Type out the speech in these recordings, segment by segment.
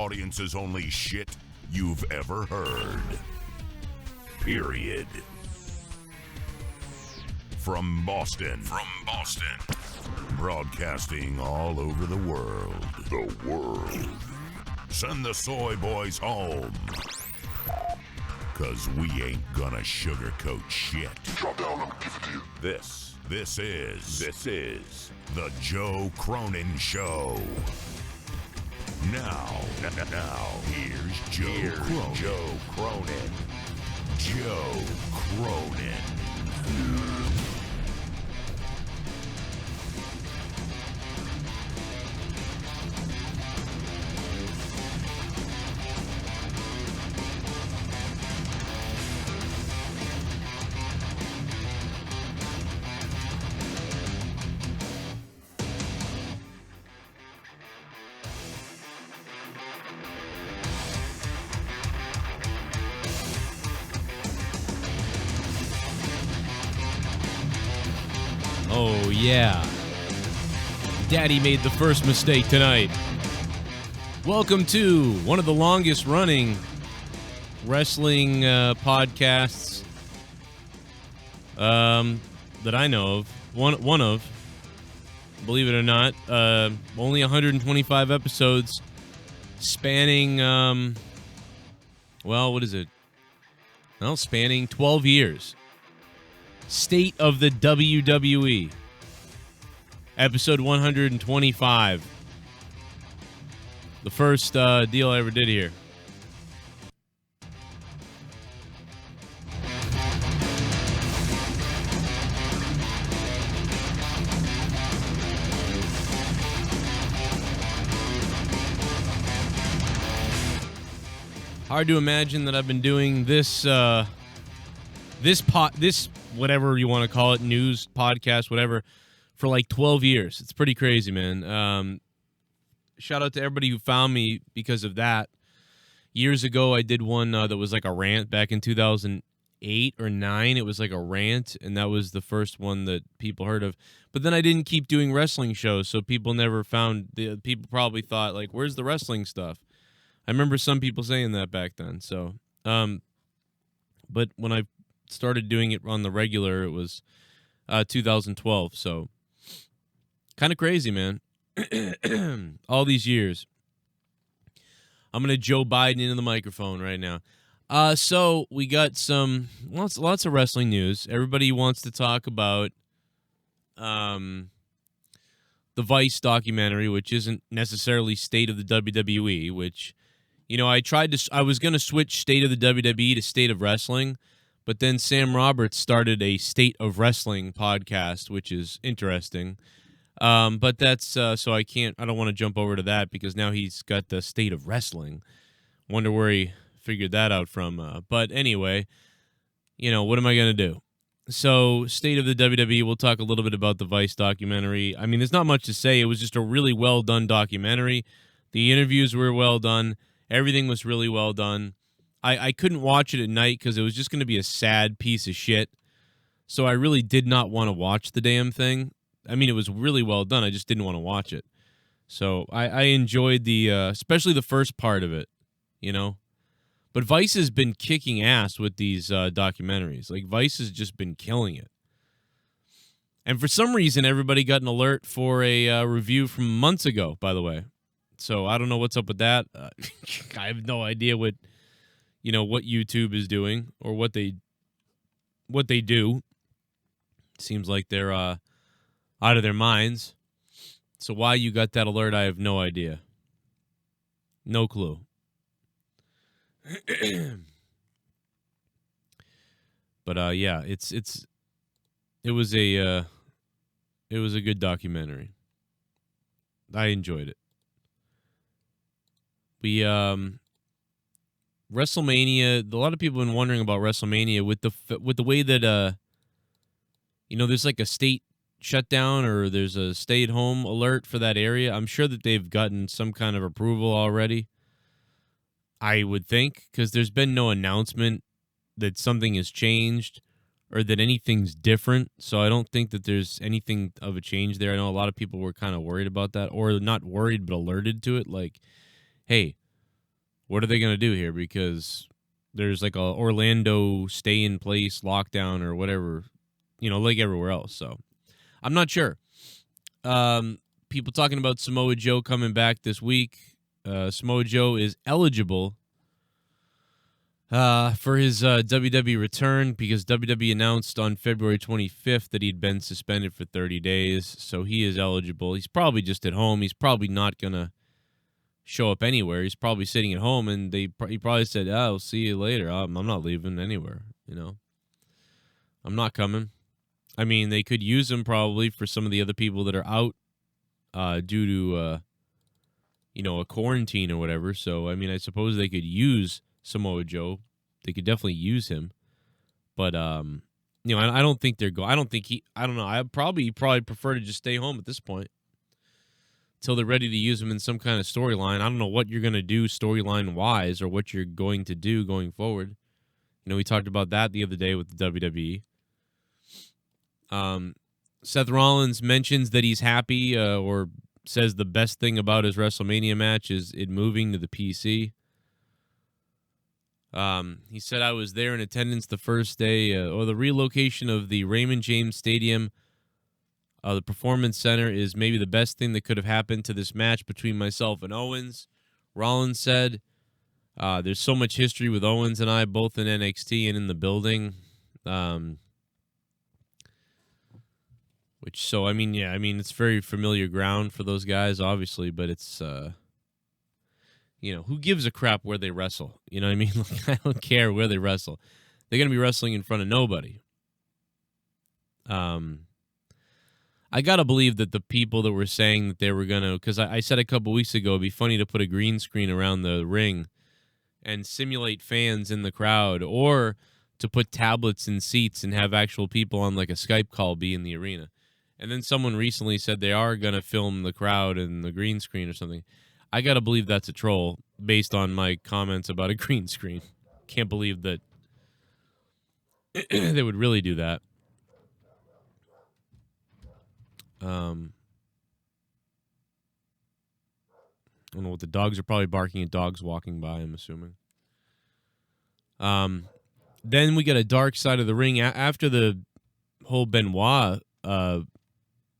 audience's only shit you've ever heard. Period. From Boston. Broadcasting all over the world. Send the soy boys home. 'Cause we ain't gonna sugarcoat shit. Drop down, I'm gonna give it to you. This is the Joe Cronin Show. Now, here's Joe Cronin. Joe Cronin. Oh, yeah. Daddy made the first mistake tonight. Welcome to one of the longest running wrestling podcasts that I know of. One of, believe it or not. Only 125 episodes spanning, what is it? Well, spanning 12 years. State of the WWE. Episode 125. The first deal I ever did here. Hard to imagine that I've been doing this whatever you want to call it, news, podcast, whatever, for like 12 years. It's pretty crazy, man. Shout out to everybody who found me because of that. Years ago, I did one that was like a rant back in 2008 or 9. It was like a rant, and that was the first one that people heard of. But then I didn't keep doing wrestling shows, so people never found... People probably thought, like, where's the wrestling stuff? I remember some people saying that back then, so... But when I started doing it on the regular, it was 2012, so kind of crazy, man. All these years. I'm gonna Joe Biden into the microphone right now. So we got some lots of wrestling news. Everybody wants to talk about the Vice documentary, which isn't necessarily State of the WWE, which, you know, I was gonna switch State of the WWE to State of Wrestling. But then Sam Roberts started a State of Wrestling podcast, which is interesting. But that's so I don't want to jump over to that because now he's got the State of Wrestling. Wonder where he figured that out from. But anyway, you know, what am I going to do? So State of the WWE, we'll talk a little bit about the Vice documentary. I mean, there's not much to say. It was just a really well done documentary. The interviews were well done. Everything was really well done. I couldn't watch it at night because it was just going to be a sad piece of shit. So I really did not want to watch the damn thing. I mean, it was really well done. I just didn't want to watch it. So I enjoyed especially the first part of it, you know. But Vice has been kicking ass with these documentaries. Like, Vice has just been killing it. And for some reason, everybody got an alert for a review from months ago, by the way. So I don't know what's up with that. I have no idea what YouTube is doing or what they do. Seems like they're out of their minds. So why you got that alert, I have no idea. No clue. But yeah, it was a good documentary. I enjoyed it. WrestleMania, a lot of people have been wondering about WrestleMania with the way that there's like a state shutdown or there's a stay-at-home alert for that area. I'm sure that they've gotten some kind of approval already. I would think, because there's been no announcement that something has changed or that anything's different. So I don't think that there's anything of a change there. I know a lot of people were kind of worried about that, or not worried, but alerted to it. Like, hey, what are they going to do here? Because there's like a Orlando stay in place lockdown or whatever, like everywhere else. So I'm not sure. People talking about Samoa Joe coming back this week. Samoa Joe is eligible for his WWE return because WWE announced on February 25th that he'd been suspended for 30 days. So he is eligible. He's probably just at home. He's probably not going to show up anywhere. He's probably sitting at home, and he probably said, I'll see you later. I'm not leaving anywhere, I'm not coming. I mean, they could use him probably for some of the other people that are out due to, a quarantine or whatever. So, I mean, I suppose they could use Samoa Joe. They could definitely use him. But, I don't think they're going. I don't know. I'd probably prefer to just stay home at this point till they're ready to use him in some kind of storyline. I don't know what you're going to do storyline-wise or what you're going to do going forward. We talked about that the other day with the WWE. Seth Rollins mentions that he's happy or says the best thing about his WrestleMania match is it moving to the PC. He said, I was there in attendance the first day, or the relocation of the Raymond James Stadium. The Performance Center is maybe the best thing that could have happened to this match between myself and Owens. Rollins said, there's so much history with Owens and I, both in NXT and in the building. It's very familiar ground for those guys, obviously, but it's, who gives a crap where they wrestle? You know what I mean? Like, I don't care where they wrestle. They're going to be wrestling in front of nobody. I got to believe that the people that were saying that they were going to, because I said a couple weeks ago, it'd be funny to put a green screen around the ring and simulate fans in the crowd, or to put tablets in seats and have actual people on like a Skype call be in the arena. And then someone recently said they are going to film the crowd and the green screen or something. I got to believe that's a troll based on my comments about a green screen. Can't believe that they would really do that. I don't know what the dogs are probably barking at dogs walking by, I'm assuming. Then we got a dark side of the ring after the whole Benoit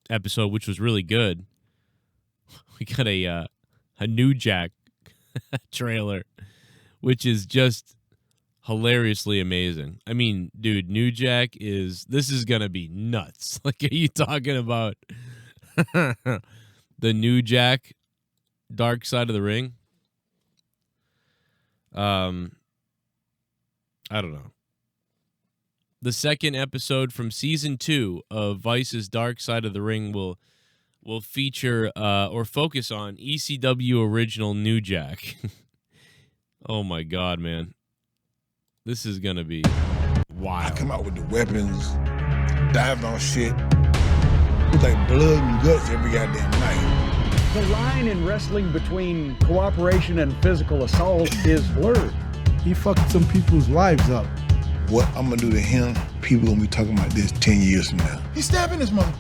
episode, which was really good. We got a New Jack trailer, which is just hilariously amazing. I mean, dude, New Jack this is gonna be nuts. Like, are you talking about the New Jack dark side of the ring? I don't know. The second episode from season 2 of Vice's Dark Side of the Ring will feature or focus on ECW original New Jack. Oh my God, man. This is going to be wild. I come out with the weapons, diving on shit. It's like blood and guts every goddamn night. The line in wrestling between cooperation and physical assault is blurred. He fucked some people's lives up. What I'm gonna do to him, people gonna be talking about this 10 years from now. He's stabbing his mother.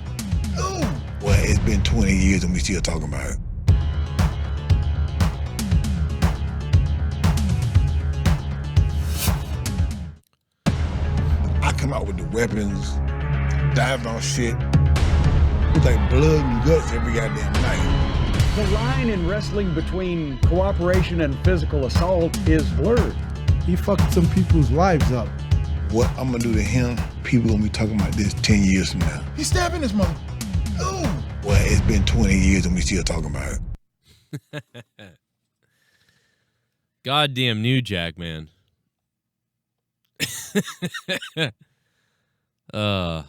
Ooh. Well, it's been 20 years and we still talking about it. I come out with the weapons, diving on shit. It's like blood and guts every goddamn night. The line in wrestling between cooperation and physical assault is blurred. He fucked some people's lives up. What I'm gonna do to him, people gonna be talking about this 10 years from now. He's stabbing his mother. Ooh. Well, it's been 20 years and we still talking about it. Goddamn New Jack, man. Oh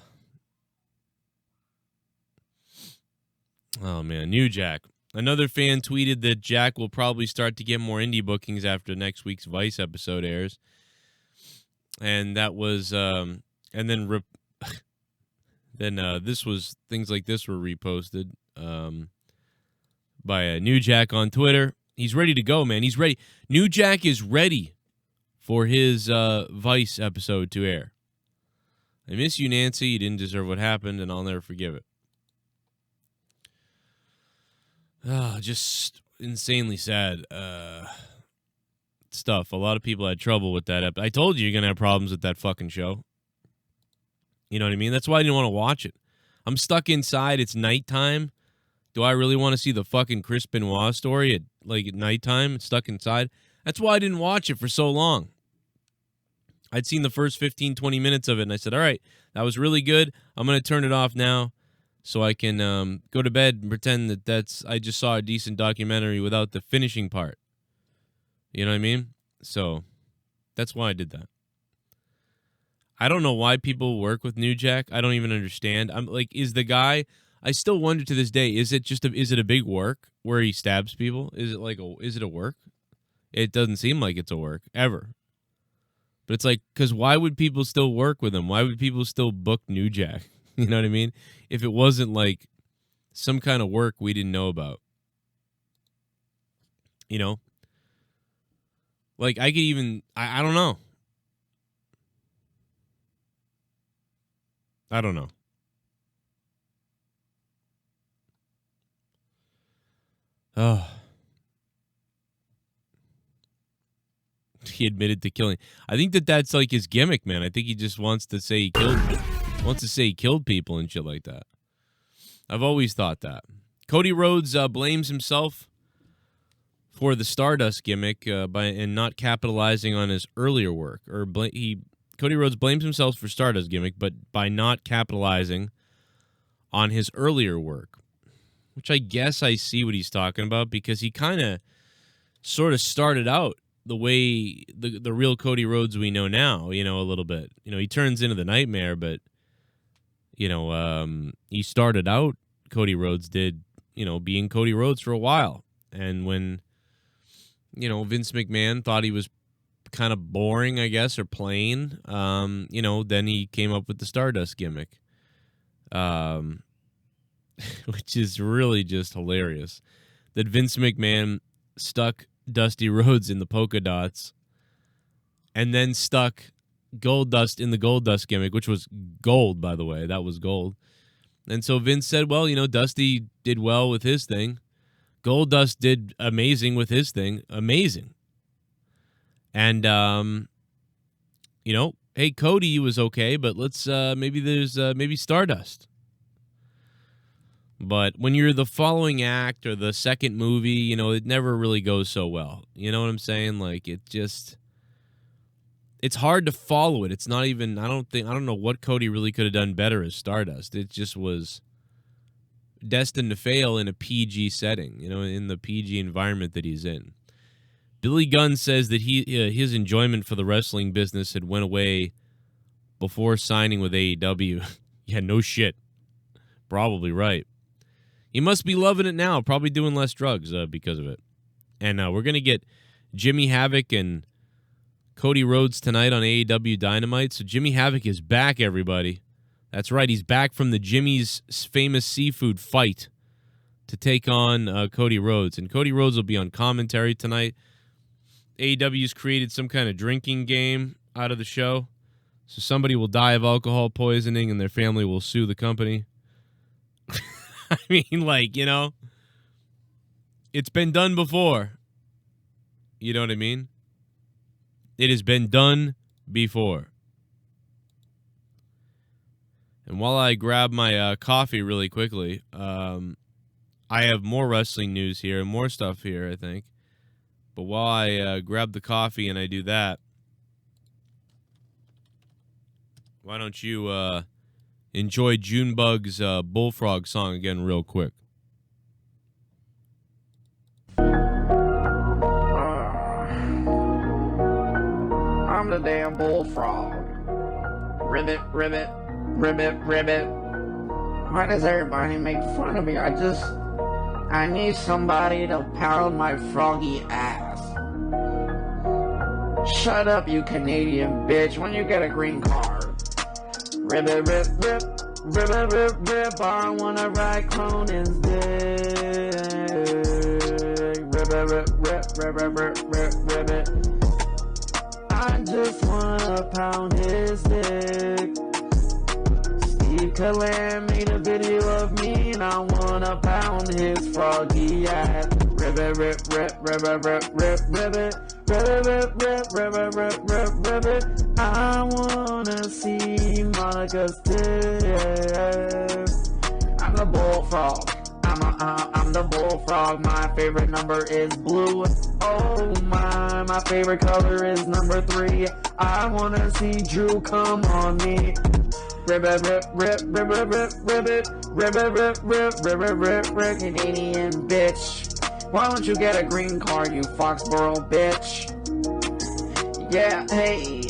man, New Jack. Another fan tweeted that Jack will probably start to get more indie bookings after next week's Vice episode airs. And that was and then this was things like this were reposted by New Jack on Twitter. He's ready to go, man. He's ready. New Jack is ready for his Vice episode to air. I miss you, Nancy. You didn't deserve what happened, and I'll never forgive it. Just insanely sad. stuff. A lot of people had trouble with that. I told you you're going to have problems with that fucking show. You know what I mean? That's why I didn't want to watch it. I'm stuck inside. It's nighttime. Do I really want to see the fucking Chris Benoit story at nighttime, stuck inside? That's why I didn't watch it for so long. I'd seen the first 15, 20 minutes of it, and I said, all right, that was really good. I'm going to turn it off now so I can go to bed and pretend that I just saw a decent documentary without the finishing part. You know what I mean? So that's why I did that. I don't know why people work with New Jack. I don't even understand. I'm like, is the guy? I still wonder to this day. Is it a big work where he stabs people? Is it a work? It doesn't seem like it's a work ever. But it's like, because why would people still work with him? Why would people still book New Jack? You know what I mean? If it wasn't like some kind of work we didn't know about. You know? Like, I could even, I don't know. I don't know. Oh. He admitted to killing. I think that's like his gimmick, man. I think he just wants to say he killed people and shit like that. I've always thought that. Cody Rhodes blames himself for the Stardust gimmick and not capitalizing on his earlier work. Cody Rhodes blames himself for Stardust gimmick, but by not capitalizing on his earlier work, which I guess I see what he's talking about, because he kind of sort of started out the way the real Cody Rhodes we know now, you know, a little bit. You know, he turns into the Nightmare, but, you know, he started out, Cody Rhodes did, you know, being Cody Rhodes for a while. And when, you know, Vince McMahon thought he was kind of boring, I guess, or plain, you know, then he came up with the Stardust gimmick, which is really just hilarious, that Vince McMahon stuck Dusty Rhodes in the polka dots and then stuck Goldust in the Goldust gimmick, which was gold, by the way. That was gold. And so Vince said, well, you know, Dusty did well with his thing. Goldust did amazing with his thing. Amazing. And, you know, hey, Cody was okay, but let's, maybe Stardust. But when you're the following act or the second movie, you know, it never really goes so well. You know what I'm saying? Like, it's hard to follow it. It's not even, I don't know what Cody really could have done better as Stardust. It just was destined to fail in a PG setting, you know, in the PG environment that he's in. Billy Gunn says that his enjoyment for the wrestling business had went away before signing with AEW. Yeah, no shit. Probably right. He must be loving it now, probably doing less drugs because of it. And we're going to get Jimmy Havoc and Cody Rhodes tonight on AEW Dynamite. So Jimmy Havoc is back, everybody. That's right, he's back from the Jimmy's famous seafood fight to take on Cody Rhodes. And Cody Rhodes will be on commentary tonight. AEW's created some kind of drinking game out of the show. So somebody will die of alcohol poisoning and their family will sue the company. I mean, like, you know, it's been done before. You know what I mean? It has been done before. And while I grab my coffee really quickly, I have more wrestling news here and more stuff here, I think. But while I grab the coffee and I do that, why don't you enjoy Junebug's Bullfrog song again real quick. I'm the damn bullfrog. Ribbit, ribbit, ribbit, ribbit. Why does everybody make fun of me? I need somebody to pound my froggy ass. Shut up, you Canadian bitch, when you get a green card. Ribbit, rip, rip, ribbit, rip, rip. I wanna ride Cronin's dick. Ribbit, rip, rip, ribbit, rip, rip, ribbit. I just wanna pound his dick. Steve Callan made a video of me and I wanna pound his froggy ass. Ribbit, rip, rip, ribbit, rip, rip, ribbit. Ribbit. I wanna see Monica's tits. I'm the bullfrog. I'm the bullfrog. My favorite number is blue. Oh my favorite color is number 3. I wanna see Drew come on me. Ribbit, Canadian bitch. Why don't you get a green card, you Foxborough bitch? Yeah, hey,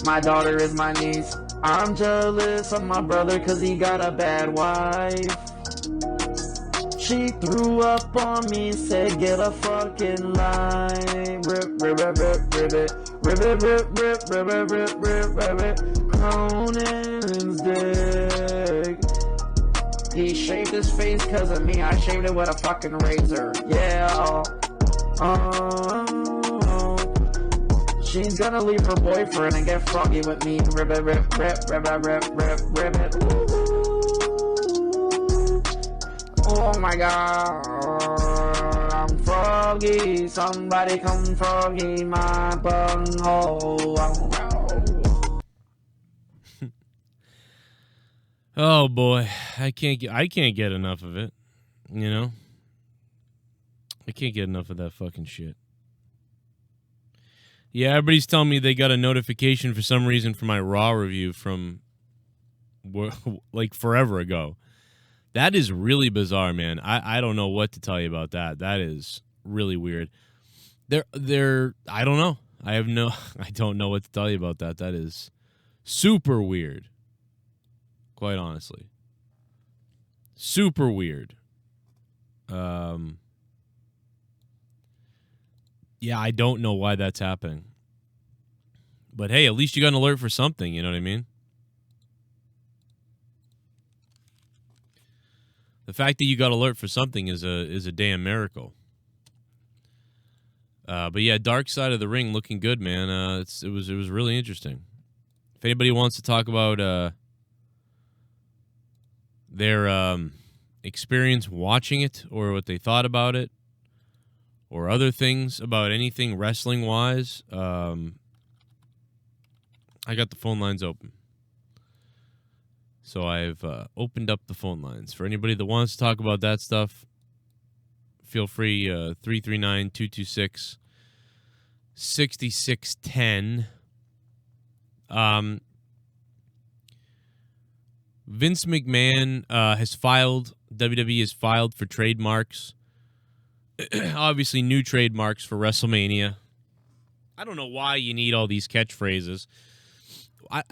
my daughter is my niece. I'm jealous of my brother cause he got a bad wife. She threw up on me, said get a fucking life. Ribbit, Cronin's dick. He shaved his face cause of me, I shaved it with a fucking razor. Yeah, she's gonna leave her boyfriend and get froggy with me. Ribbit. Oh my god, I'm froggy. Somebody come froggy my bunghole. Oh boy, I can't get enough of it. You know, I can't get enough of that fucking shit. Yeah, everybody's telling me they got a notification for some reason for my Raw review from like forever ago. That is really bizarre, man. I don't know what to tell you about that. That is really weird. I don't know. I don't know what to tell you about that. That is super weird. Quite honestly. Super weird. Yeah, I don't know why that's happening. But hey, at least you got an alert for something, you know what I mean? The fact that you got alert for something is a damn miracle. But yeah, Dark Side of the Ring looking good, man. It was really interesting. If anybody wants to talk about their experience watching it or what they thought about it or other things about anything wrestling-wise, I got the phone lines open. So I've opened up the phone lines. For anybody that wants to talk about that stuff, feel free, 339-226-6610. Vince McMahon WWE has filed for trademarks. Obviously, new trademarks for WrestleMania. I don't know why you need all these catchphrases. I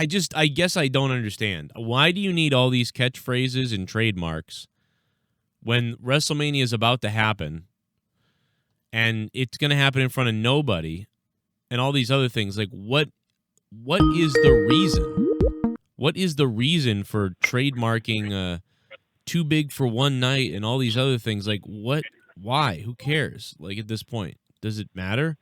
guess I don't understand. Why do you need all these catchphrases and trademarks when WrestleMania is about to happen and it's going to happen in front of nobody and all these other things? Like, what is the reason? What is the reason for trademarking Too Big for One Night and all these other things? Like, what? Why? Who cares? Like, at this point, does it matter?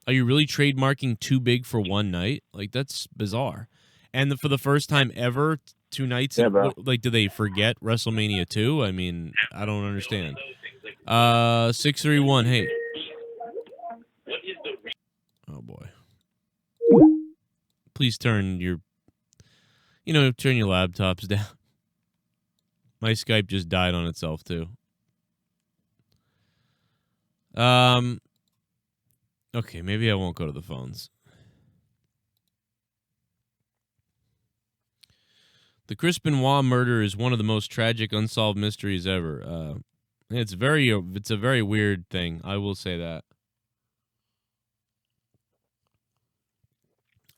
Are you really trademarking Too Big for One Night? Like, that's bizarre. And for the first time ever, 2 nights, yeah, bro. Like, do they forget WrestleMania 2? I mean, I don't understand. 631, hey. Oh, boy. Please turn your laptops down. My Skype just died on itself, too. Okay, maybe I won't go to the phones. The Chris Benoit murder is one of the most tragic unsolved mysteries ever. It's a very weird thing. I will say that.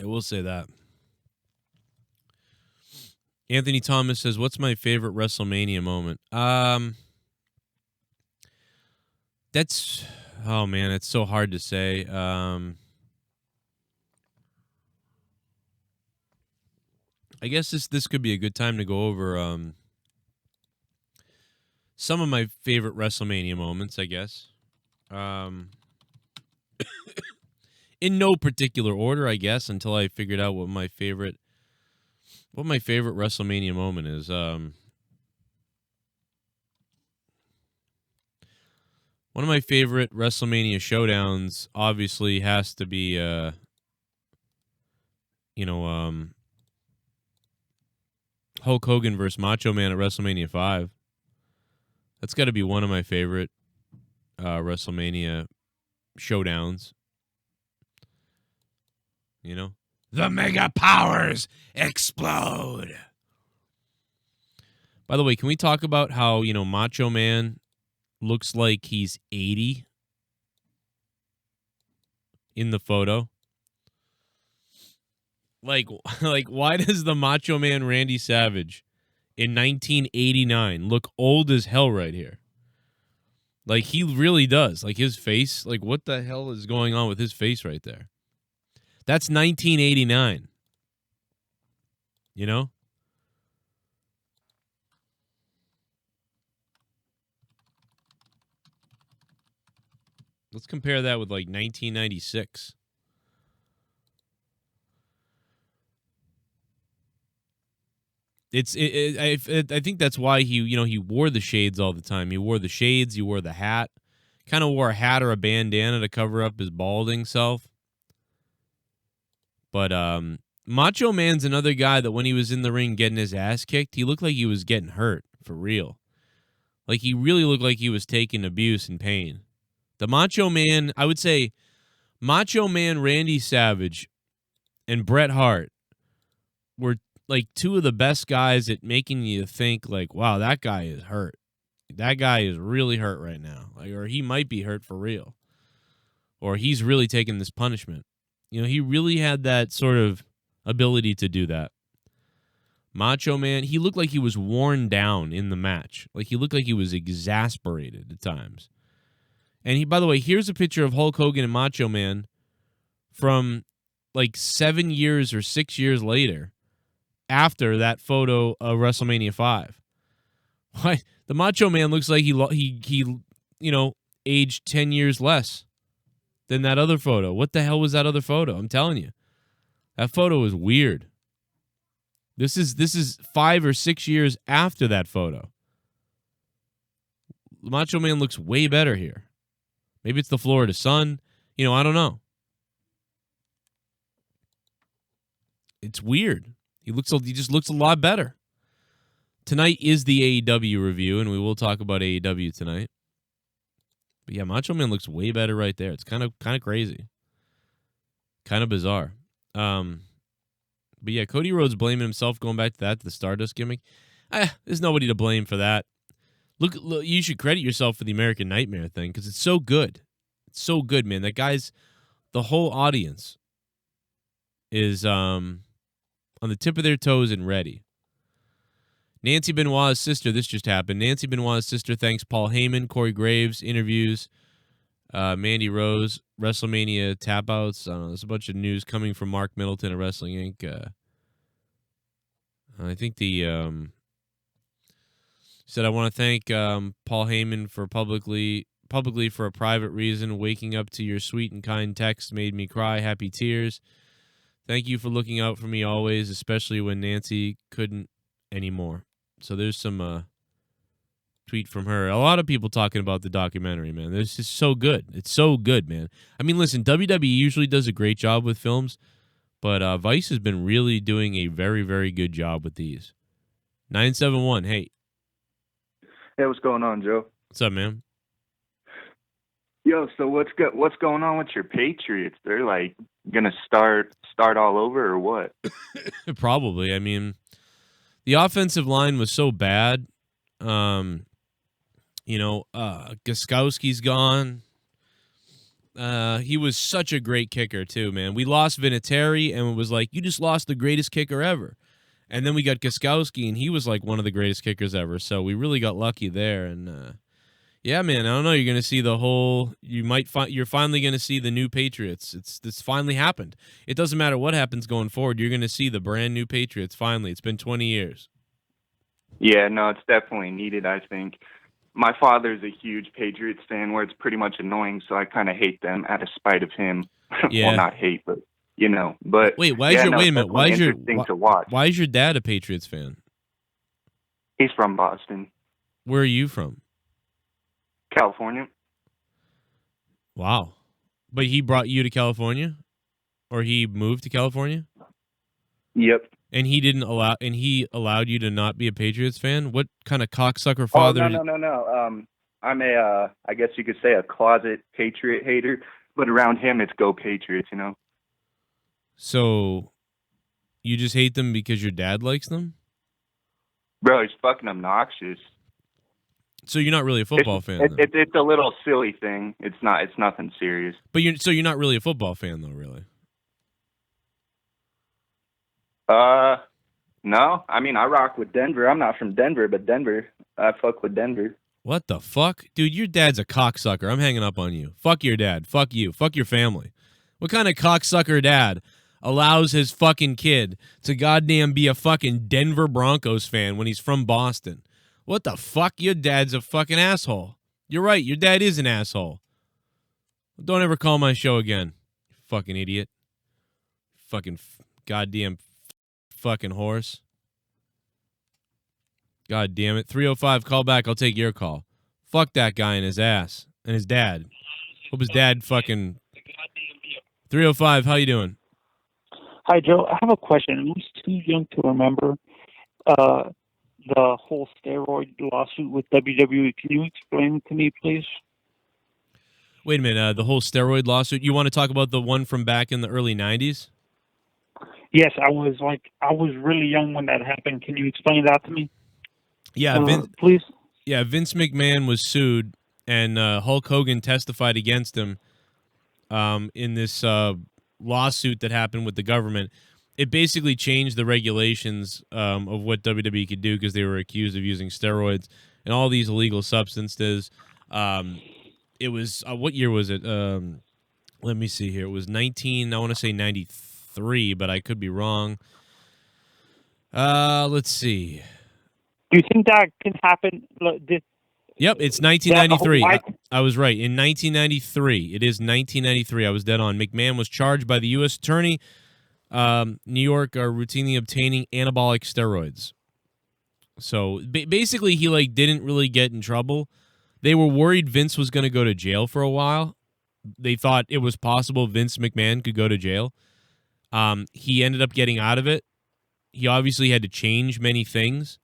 I will say that. Anthony Thomas says, "What's my favorite WrestleMania moment?" That's, oh man, it's so hard to say. I guess this could be a good time to go over some of my favorite WrestleMania moments, I guess. In no particular order, I guess, until I figured out what my favorite WrestleMania moment is. Why One of my favorite WrestleMania showdowns obviously has to be, Hulk Hogan versus Macho Man at WrestleMania 5. That's got to be one of my favorite WrestleMania showdowns. You know? The Mega Powers explode. By the way, can we talk about how, Macho Man looks like he's 80 in the photo? Like, why does the Macho Man Randy Savage in 1989 look old as hell right here? Like, he really does. Like, his face, like, what the hell is going on with his face right there? That's 1989. You know? Let's compare that with, like, 1996. I think that's why he wore the shades all the time. He wore the shades, he wore the hat. Kind of wore a hat or a bandana to cover up his balding self. But Macho Man's another guy that when he was in the ring getting his ass kicked, he looked like he was getting hurt, for real. Like, he really looked like he was taking abuse and pain. The Macho Man, I would say Macho Man Randy Savage and Bret Hart were like two of the best guys at making you think like, wow, that guy is hurt. That guy is really hurt right now. Like, or he might be hurt for real. Or he's really taking this punishment. He really had that sort of ability to do that. Macho Man, he looked like he was worn down in the match. Like, he looked like he was exasperated at times. And by the way, here's a picture of Hulk Hogan and Macho Man from like 7 years or 6 years later after that photo of WrestleMania 5. Why? The Macho Man looks like he aged 10 years less than that other photo. What the hell was that other photo? I'm telling you. That photo is weird. This is 5 or 6 years after that photo. The Macho Man looks way better here. Maybe it's the Florida sun. I don't know. It's weird. He just looks a lot better. Tonight is the AEW review, and we will talk about AEW tonight. But yeah, Macho Man looks way better right there. It's kind of crazy. Kind of bizarre. But yeah, Cody Rhodes blaming himself, going back to the Stardust gimmick. There's nobody to blame for that. Look, you should credit yourself for the American Nightmare thing because it's so good. It's so good, man. That guy's, the whole audience is on the tip of their toes and ready. Nancy Benoit's sister, this just happened. Nancy Benoit's sister thanks Paul Heyman, Corey Graves, interviews, Mandy Rose, WrestleMania tap-outs. I don't know, there's a bunch of news coming from Mark Middleton of Wrestling Inc. I think said, I want to thank Paul Heyman for publicly for a private reason. Waking up to your sweet and kind text made me cry. Happy tears. Thank you for looking out for me always, especially when Nancy couldn't anymore. So there's some tweet from her. A lot of people talking about the documentary, man. This is so good. It's so good, man. I mean, listen, WWE usually does a great job with films, but Vice has been really doing a very, very good job with these. 971, hey. Hey, what's going on, Joe? What's up, man? Yo, so what's going on with your Patriots? They're like gonna start all over or what? Probably. I mean, the offensive line was so bad. Gostkowski's gone. He was such a great kicker too, man. We lost Vinatieri, and it was like, you just lost the greatest kicker ever. And then we got Gostkowski, and he was like one of the greatest kickers ever. So we really got lucky there. And yeah, man, I don't know. You're gonna see the whole. You're finally gonna see the new Patriots. This finally happened. It doesn't matter what happens going forward. You're gonna see the brand new Patriots. Finally, it's been 20 years. Yeah, no, it's definitely needed. I think my father's a huge Patriots fan, where it's pretty much annoying. So I kind of hate them out of spite of him. Yeah. Well, not hate, but. But wait a minute. Why is your dad a Patriots fan? He's from Boston. Where are you from? California. Wow. But he brought you to California? Or he moved to California? Yep. And he didn't allow, and he allowed you to not be a Patriots fan? What kind of cocksucker Oh, father? no. I'm I guess you could say a closet Patriot hater, but around him it's go Patriots, you know? So, you just hate them because your dad likes them? Bro, he's fucking obnoxious. So you're not really a football fan, then? It's a little silly thing. It's nothing serious. But you're not really a football fan, though, really? No. I mean, I rock with Denver. I'm not from Denver, but I fuck with Denver. What the fuck? Dude, your dad's a cocksucker. I'm hanging up on you. Fuck your dad. Fuck you. Fuck your family. What kind of cocksucker dad allows his fucking kid to goddamn be a fucking Denver Broncos fan when he's from Boston? What the fuck? Your dad's a fucking asshole. You're right. Your dad is an asshole. Don't ever call my show again, you fucking idiot. Fucking goddamn fucking horse. God damn it. 305, call back. I'll take your call. Fuck that guy and his ass. And his dad. Hope his dad fucking... 305, how you doing? Hi, Joe. I have a question. I was too young to remember the whole steroid lawsuit with WWE. Can you explain it to me, please? Wait a minute. The whole steroid lawsuit? You want to talk about the one from back in the early 90s? Yes, I was really young when that happened. Can you explain that to me? Yeah, please. Yeah, Vince McMahon was sued, and Hulk Hogan testified against him in this lawsuit that happened with the government. It basically changed the regulations of what WWE could do because they were accused of using steroids and all these illegal substances. It was what year was it? Let me see here. It was I want to say 93, but I could be wrong. Let's see. Do you think that can happen? Yep, it's 1993. I was right. In 1993. It is 1993. I was dead on. McMahon was charged by the U.S. Attorney. New York are routinely obtaining anabolic steroids. So basically, he didn't really get in trouble. They were worried Vince was going to go to jail for a while. They thought it was possible Vince McMahon could go to jail. He ended up getting out of it. He obviously had to change many things.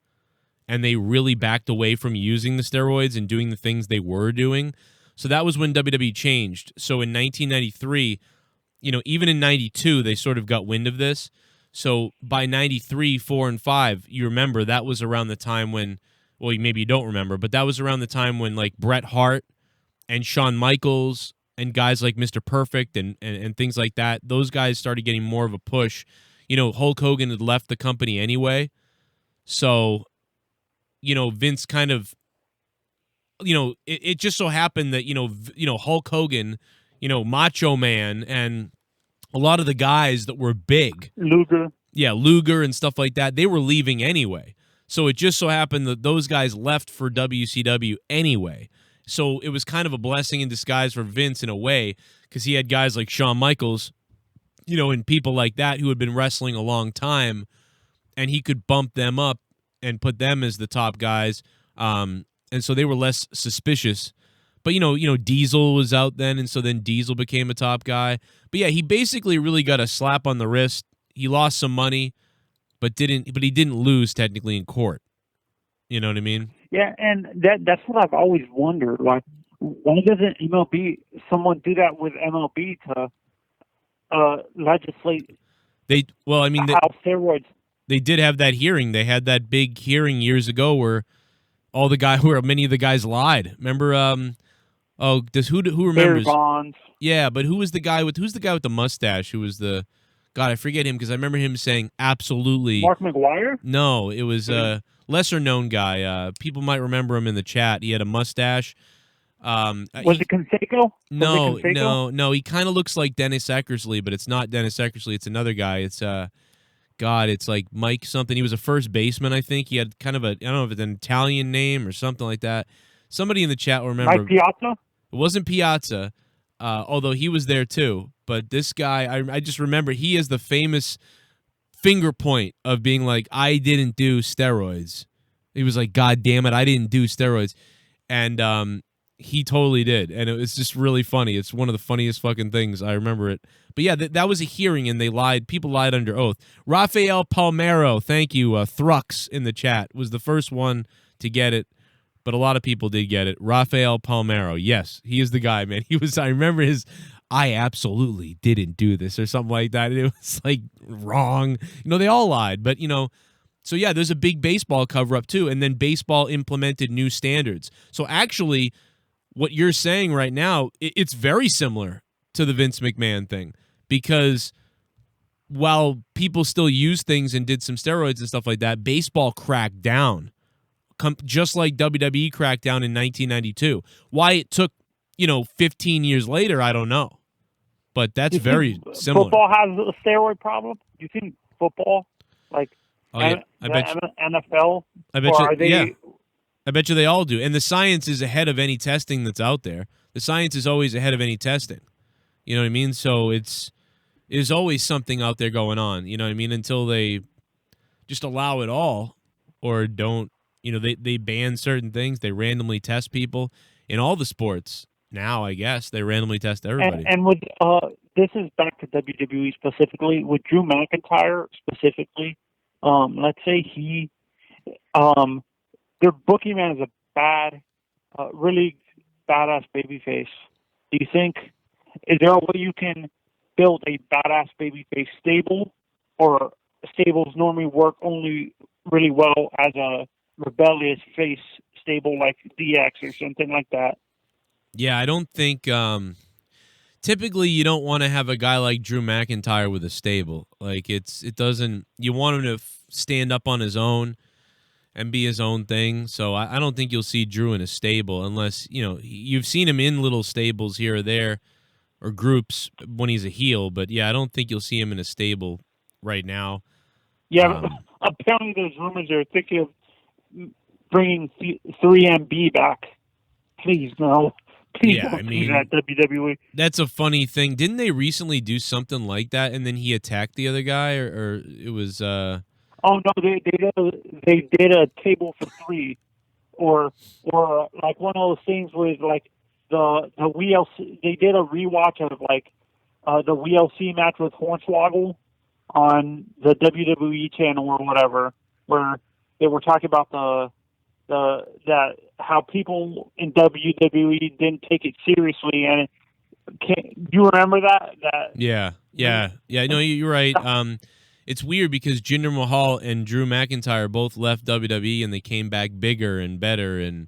And they really backed away from using the steroids and doing the things they were doing. So that was when WWE changed. So in 1993, even in 92, they sort of got wind of this. So by 93, 4, and 5, you remember that was around the time when, well, maybe you don't remember, but that was around the time when Bret Hart and Shawn Michaels and guys like Mr. Perfect and things like that, those guys started getting more of a push. Hulk Hogan had left the company anyway. So... Vince kind of, it just so happened that, Hulk Hogan, Macho Man, and a lot of the guys that were big. Luger. Yeah, Luger and stuff like that, they were leaving anyway. So it just so happened that those guys left for WCW anyway. So it was kind of a blessing in disguise for Vince in a way, because he had guys like Shawn Michaels, and people like that who had been wrestling a long time, and he could bump them up and put them as the top guys, and so they were less suspicious. But Diesel was out then, and so then Diesel became a top guy. But yeah, he basically really got a slap on the wrist. He lost some money, but he didn't lose technically in court. You know what I mean? Yeah, and that's what I've always wondered. Why doesn't someone do that with MLB to legislate? How steroids. They did have that hearing. They had that big hearing years ago where many of the guys lied. Remember? Who remembers? Bonds. Yeah, but who's the guy with the mustache? Who was the God? I forget him because I remember him saying absolutely. Mark McGuire? No, it was a lesser known guy. People might remember him in the chat. He had a mustache. Was it Canseco? No. He kind of looks like Dennis Eckersley, but it's not Dennis Eckersley. It's another guy. It's it's like Mike something. He was a first baseman, I think. He had kind of I don't know if it's an Italian name or something like that. Somebody in the chat will remember. Mike Piazza? It wasn't Piazza, although he was there too. But this guy, I just remember he has the famous finger point of being like, I didn't do steroids. He was like, God damn it, I didn't do steroids. And He totally did, and it was just really funny. It's one of the funniest fucking things. I remember it. But yeah, that was a hearing, and they lied. People lied under oath. Rafael Palmeiro, thank you. Thrux in the chat was the first one to get it, but a lot of people did get it. Rafael Palmeiro, yes, he is the guy, man. He was. I remember his. I absolutely didn't do this or something like that. It was like wrong. They all lied, but So yeah, there's a big baseball cover up too, and then baseball implemented new standards. So actually, what you're saying right now, it's very similar to the Vince McMahon thing, because while people still used things and did some steroids and stuff like that, baseball cracked down, just like WWE cracked down in 1992. Why it took 15 years later, I don't know, but that's very similar. Football has a steroid problem. Do you think football, like NFL, I bet you they all do. And the science is ahead of any testing that's out there. The science is always ahead of any testing. You know what I mean? So there's always something out there going on. You know what I mean? Until they just allow it all, or don't. They ban certain things. They randomly test people in all the sports now. I guess they randomly test everybody. And with this is back to WWE specifically. With Drew McIntyre specifically, let's say they're booking him as a bad, really badass babyface. Do you think, is there a way you can build a badass babyface stable, or stables normally work only really well as a rebellious face stable like DX or something like that? Yeah, I don't think typically you don't want to have a guy like Drew McIntyre with a stable. Like it doesn't, you want him to stand up on his own and be his own thing. So I don't think you'll see Drew in a stable unless, you've seen him in little stables here or there or groups when he's a heel. But yeah, I don't think you'll see him in a stable right now. Yeah, apparently there's rumors they're thinking of bringing 3MB back. Please, no. Please don't do that, WWE. That's a funny thing. Didn't they recently do something like that, and then he attacked the other guy, or it was... Oh, no, they did a table for three, or like one of those things with like the WLC. They did a rewatch of like the WLC match with Hornswoggle on the WWE channel or whatever, where they were talking about that how people in WWE didn't take it seriously, and do you remember that? Yeah. No, you're right. It's weird because Jinder Mahal and Drew McIntyre both left WWE and they came back bigger and better and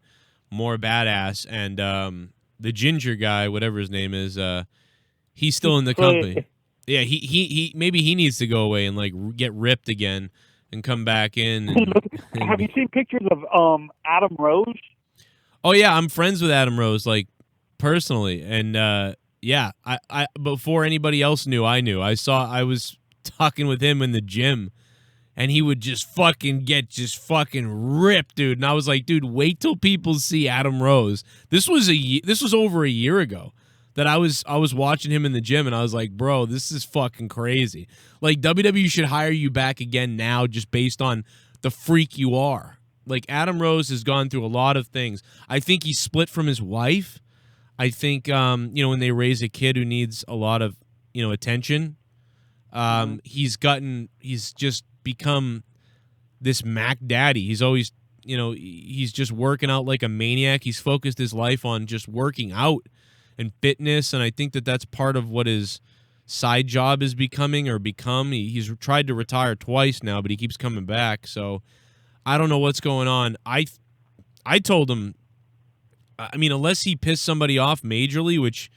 more badass. And the Ginger guy, whatever his name is, he's still in the company. Yeah, he maybe he needs to go away and like get ripped again and come back in. Have you seen pictures of Adam Rose? Oh yeah, I'm friends with Adam Rose, like personally, and yeah, I before anybody else knew, I knew. I was talking with him in the gym, and he would just fucking get ripped, dude. And I was like, dude, wait till people see Adam Rose. This was over a year ago that I was watching him in the gym, and I was like, bro, this is fucking crazy. Like, WWE should hire you back again now just based on the freak you are. Like, Adam Rose has gone through a lot of things. I think he split from his wife. I think, when they raise a kid who needs a lot of, attention, he's just become this Mac daddy. He's always, he's just working out like a maniac. He's focused his life on just working out and fitness, and I think that that's part of what his side job is becoming. He's tried to retire twice now, but he keeps coming back. So I don't know what's going on. I told him, unless he pissed somebody off majorly, which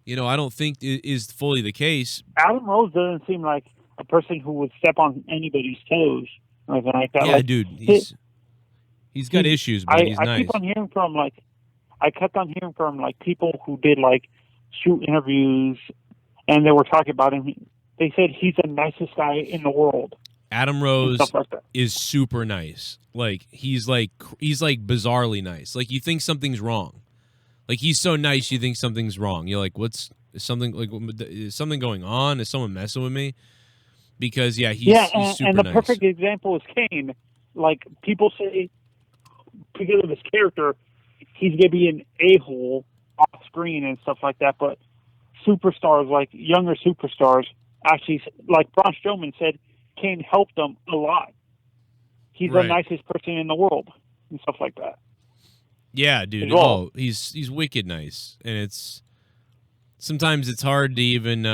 I don't think is fully the case. Adam Rose doesn't seem like a person who would step on anybody's toes or anything like that. Yeah, like, dude, he's got issues, but he's nice. I kept on hearing from people who did like shoot interviews, and they were talking about him. They said he's the nicest guy in the world. Adam Rose is super nice. Like he's bizarrely nice. Like you think something's wrong. Like he's so nice, you think something's wrong. You're like, is something going on? Is someone messing with me? Because he's super and the nice. Perfect example is Kane. Like people say, because of his character, he's going to be an a-hole off screen and stuff like that. But superstars, like younger superstars, actually, like Braun Strowman said, Kane helped them a lot. He's the nicest person in the world and stuff like that. Yeah, dude. Well. Oh, he's wicked nice, and sometimes it's hard to even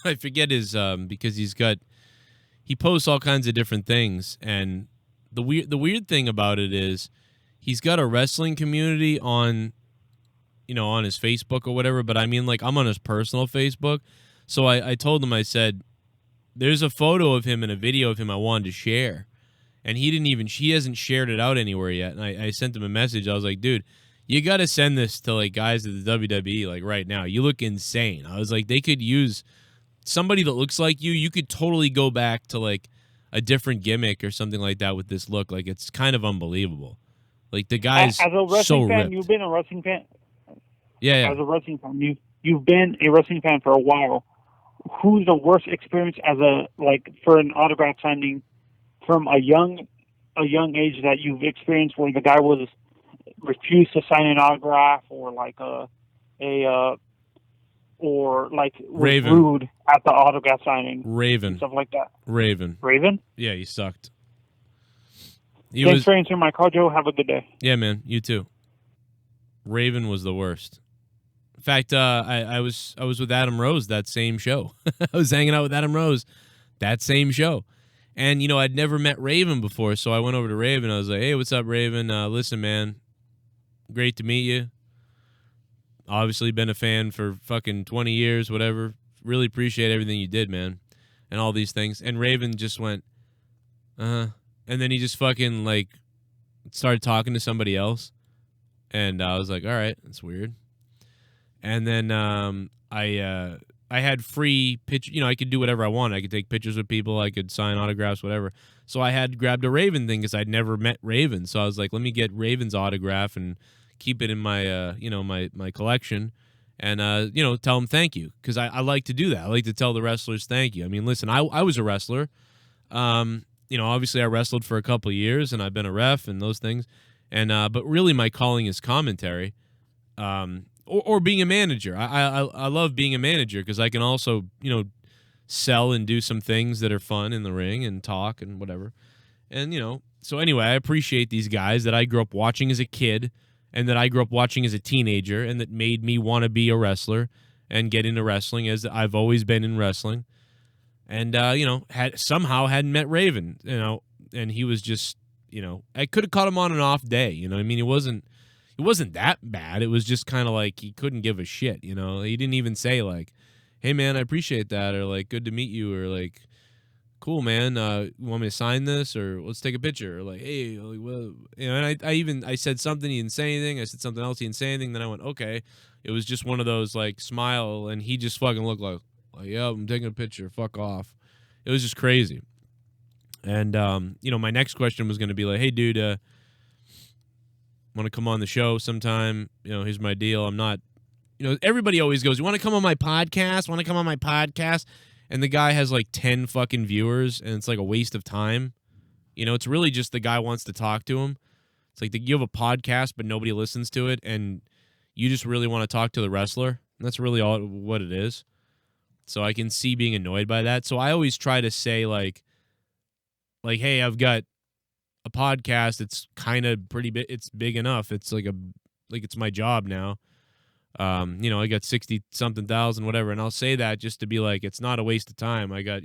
I forget his because he posts all kinds of different things, and the weird thing about it is he's got a wrestling community on his Facebook or whatever, but I mean, like, I'm on his personal Facebook. So I told him, I said, there's a photo of him and a video of him I wanted to share. And he hasn't shared it out anywhere yet. And I sent him a message. I was like, dude, you got to send this to, like, guys at the WWE, like, right now. You look insane. I was like, they could use somebody that looks like you. You could totally go back to, like, a different gimmick or something like that with this look. Like, it's kind of unbelievable. Like, the guy's as a wrestling so fan, ripped. you've been a wrestling fan. Yeah. As a wrestling fan, you've been a wrestling fan for a while. Who's the worst experience for an autograph signing from a young age that you've experienced, where the guy was refused to sign an autograph, or was Raven. rude at the autograph signing? Raven. Stuff like that. Raven. Yeah, he sucked. Thanks for answering my call, Joe. Have a good day. Yeah, man. You too. Raven was the worst. In fact, I was with Adam Rose that same show. I was hanging out with Adam Rose that same show. And, I'd never met Raven before, so I went over to Raven. I was like, hey, what's up, Raven? Listen, man, great to meet you. Obviously been a fan for fucking 20 years, whatever. Really appreciate everything you did, man, and all these things. And Raven just went, and then he just fucking, like, started talking to somebody else. And I was like, all right, that's weird. And then I had free picture. I could do whatever I wanted. I could take pictures with people. I could sign autographs, whatever. So I had grabbed a Raven thing because I'd never met Raven. So I was like, let me get Raven's autograph and keep it in my, my collection, and tell him thank you, because I like to do that. I like to tell the wrestlers thank you. I mean, listen, I was a wrestler. Obviously I wrestled for a couple of years, and I've been a ref and those things, and but really my calling is commentary. Or being a manager. I love being a manager because I can also, sell and do some things that are fun in the ring and talk and whatever. And, so anyway, I appreciate these guys that I grew up watching as a kid and that I grew up watching as a teenager and that made me want to be a wrestler and get into wrestling, as I've always been in wrestling. And, hadn't met Raven, and he was just, I could have caught him on an off day. I mean, it wasn't that bad. It was just kind of like he couldn't give a shit, He didn't even say, like, hey, man, I appreciate that, or, like, good to meet you, or, like, cool, man, you want me to sign this, or let's take a picture, or, like, hey, like, well, and I said something, he didn't say anything. I said something else, he didn't say anything. Then I went, okay. It was just one of those, like, smile, and he just fucking looked like, yeah, I'm taking a picture, fuck off. It was just crazy. And, my next question was going to be like, hey, dude, want to come on the show sometime? Here's my deal. I'm not, everybody always goes, you want to come on my podcast? Want to come on my podcast? And the guy has like 10 fucking viewers, and it's like a waste of time. It's really just the guy wants to talk to him. It's like you have a podcast, but nobody listens to it, and you just really want to talk to the wrestler. And that's really all what it is. So I can see being annoyed by that. So I always try to say like, hey, I've got a podcast. It's kind of pretty big. It's big enough. It's like it's my job now. I got 60-something thousand, whatever. And I'll say that just to be like, it's not a waste of time. I got,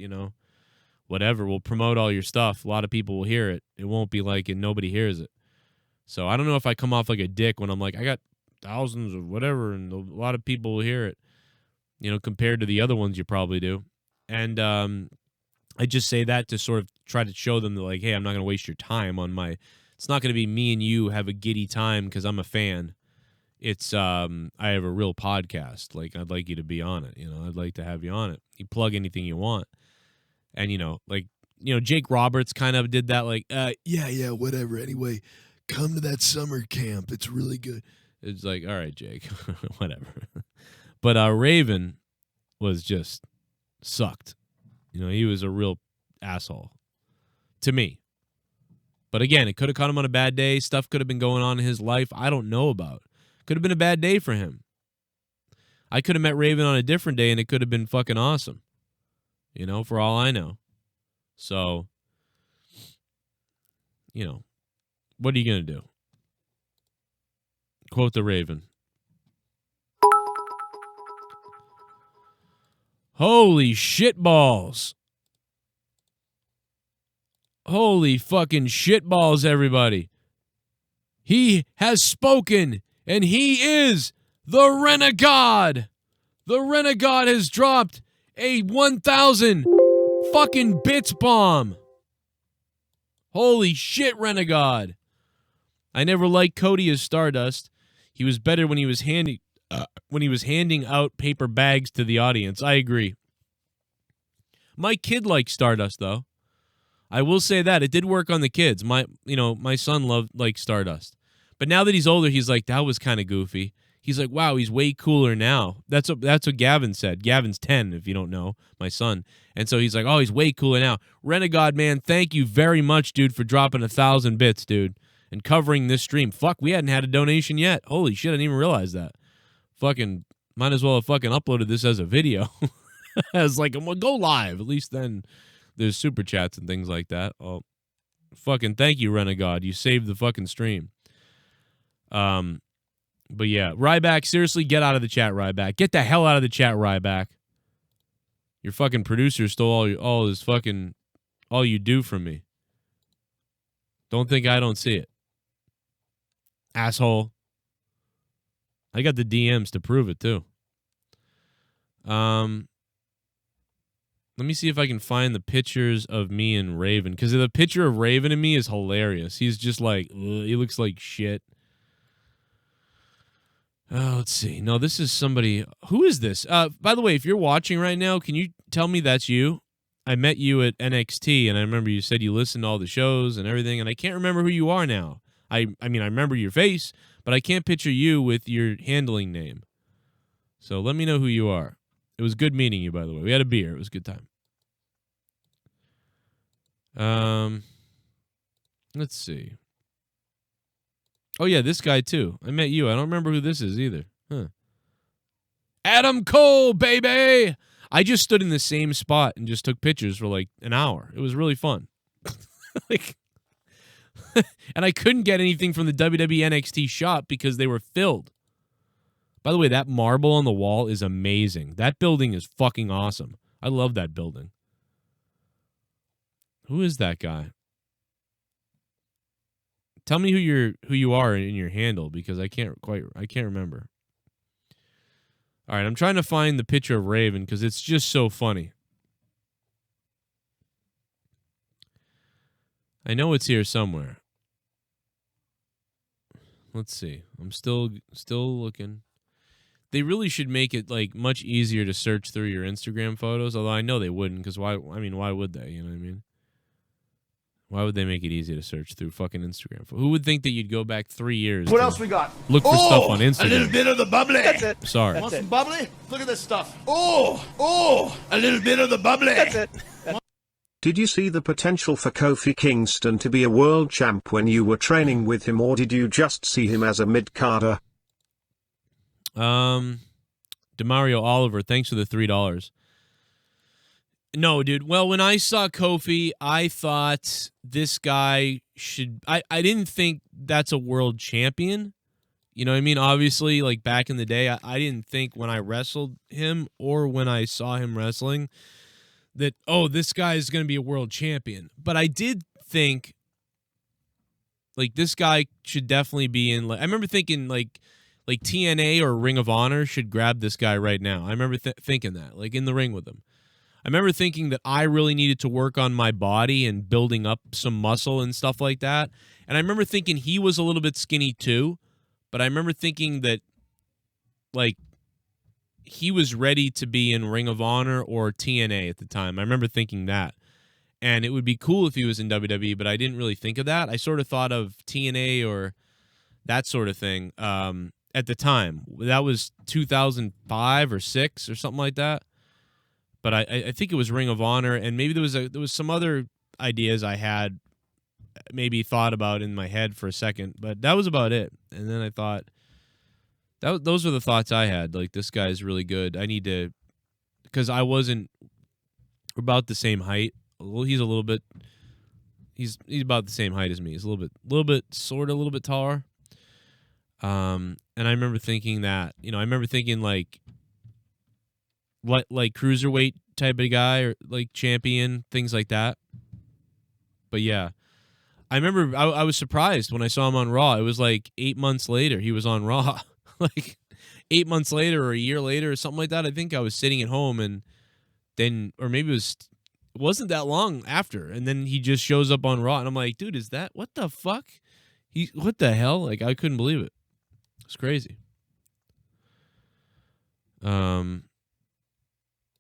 whatever. We'll promote all your stuff. A lot of people will hear it. It won't be like, and nobody hears it. So I don't know if I come off like a dick when I'm like, I got thousands of whatever, and a lot of people will hear it, compared to the other ones you probably do. And, I just say that to sort of try to show them that, like, hey, I'm not going to waste your time on it's not going to be me and you have a giddy time because I'm a fan. It's, I have a real podcast. Like, I'd like you to be on it. I'd like to have you on it. You plug anything you want. And, Jake Roberts kind of did that, like, yeah, whatever. Anyway, come to that summer camp. It's really good. It's like, all right, Jake, whatever. But Raven was just sucked. He was a real asshole to me. But again, it could have caught him on a bad day. Stuff could have been going on in his life I don't know about. Could have been a bad day for him. I could have met Raven on a different day, and it could have been fucking awesome. You know, for all I know. So, you know, what are you going to do? Quote the Raven. Holy shitballs. Holy fucking shitballs, everybody. He has spoken, and he is the Renegade. The Renegade has dropped a 1,000 fucking bits bomb. Holy shit, Renegade. I never liked Cody as Stardust. He was better when he was handing out paper bags to the audience. I agree. My kid liked Stardust though. I will say that it did work on the kids. My son liked Stardust. But now that he's older, he's like, that was kind of goofy. He's like, wow, he's way cooler now. That's what Gavin said. Gavin's 10, if you don't know, my son. And so he's like, oh, he's way cooler now. Renegade, man, thank you very much, dude, for dropping 1,000 bits, dude, and covering this stream. Fuck, we hadn't had a donation yet. Holy shit, I didn't even realize that. Fucking, might as well have fucking uploaded this as a video. I was like, I'm gonna go live. At least then there's super chats and things like that. Oh, fucking thank you, Renegade. You saved the fucking stream. But yeah, Ryback, seriously, get out of the chat, Ryback. Get the hell out of the chat, Ryback. Your fucking producer stole all you do from me. Don't think I don't see it. Asshole. I got the DMs to prove it, too. Let me see if I can find the pictures of me and Raven, because the picture of Raven and me is hilarious. He's just like, ugh, he looks like shit. Oh, let's see. No, this is somebody. Who is this? By the way, if you're watching right now, can you tell me that's you? I met you at NXT, and I remember you said you listened to all the shows and everything, and I can't remember who you are now. I mean, I remember your face, but I can't picture you with your handling name. So let me know who you are. It was good meeting you, by the way. We had a beer. It was a good time. Let's see. Oh, yeah, this guy, too. I met you. I don't remember who this is either. Huh. Adam Cole, baby! I just stood in the same spot and just took pictures for like an hour. It was really fun. And I couldn't get anything from the WWE NXT shop because they were filled. By the way, that marble on the wall is amazing. That building is fucking awesome. I love that building. Who is that guy? Tell me who you are in your handle, because I can't remember. All right, I'm trying to find the picture of Raven because it's just so funny. I know it's here somewhere. Let's see. I'm still looking. They really should make it like much easier to search through your Instagram photos, although I know they wouldn't, because why would they? You know what I mean? Why would they make it easy to search through fucking Instagram? Who would think that you'd go back 3 years? What else we got? Look for stuff on Instagram. A little bit of the bubbly. That's it. Sorry. Want some bubbly? Look at this stuff. Oh, a little bit of the bubbly. That's it. Did you see the potential for Kofi Kingston to be a world champ when you were training with him, or did you just see him as a mid-carder? Demario Oliver, thanks for the $3. No, dude. Well, when I saw Kofi, I thought this guy should... I didn't think that's a world champion. You know what I mean? Obviously, like back in the day, I didn't think when I wrestled him or when I saw him wrestling that, oh, this guy is going to be a world champion. But I did think, like, this guy should definitely be in... Like, I remember thinking, like TNA or Ring of Honor should grab this guy right now. I remember thinking that, like, in the ring with him. I remember thinking that I really needed to work on my body and building up some muscle and stuff like that. And I remember thinking he was a little bit skinny too, but I remember thinking that, like, he was ready to be in Ring of Honor or TNA at the time. I remember thinking that. And it would be cool if he was in WWE, but I didn't really think of that. I sort of thought of TNA or that sort of thing at the time. That was 2005 or 6 or something like that. But I think it was Ring of Honor, and maybe there was some other ideas I had maybe thought about in my head for a second, but that was about it. And then I thought those are the thoughts I had. Like, this guy's really good. I need to, because I wasn't about the same height. Well, he's a little bit. He's about the same height as me. He's a little bit taller. And I remember thinking that, I remember thinking like cruiserweight type of guy or like champion, things like that. But yeah, I remember I was surprised when I saw him on Raw. It was like 8 months later he was on Raw. Like 8 months later or a year later or something like that. I think I was sitting at home and then, or maybe it wasn't that long after. And then he just shows up on Raw and I'm like, dude, what the fuck? What the hell? Like, I couldn't believe it. It's crazy. Yeah,